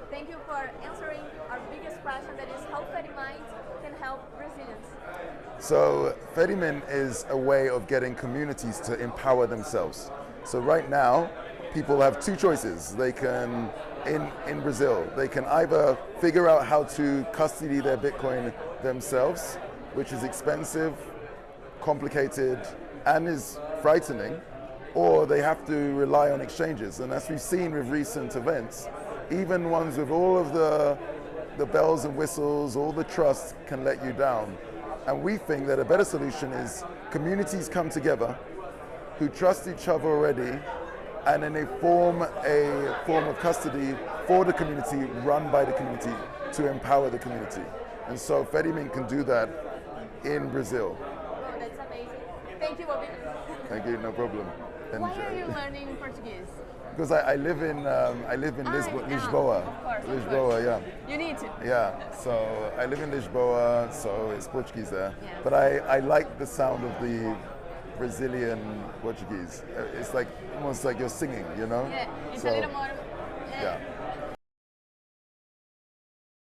thank you for answering our biggest question, that is how FEDIMINT can help Brazilians. So FEDIMINT is a way of getting communities to empower themselves. So right now, people have two choices. They can, in Brazil, they can either figure out how to custody their Bitcoin themselves, which is expensive, complicated, and is frightening, or they have to rely on exchanges. And as we've seen with recent events, even ones with all of the bells and whistles, all the trust can let you down. And we think that a better solution is communities come together who trust each other already, and then they form a form of custody for the community, run by the community, to empower the community. And so FEDIMINT can do that in Brazil. Oh, that's amazing. Thank you, Obi. Thank you, no problem. Why are you learning Portuguese? Because I live in Lisboa. Of course. Lisboa, yeah. You need to. Yeah, so I live in Lisboa, so it's Portuguese there. Yeah. But I like the sound of the Brazilian Portuguese. It's like almost like you're singing, you know? Yeah, it's So, a little more. yeah.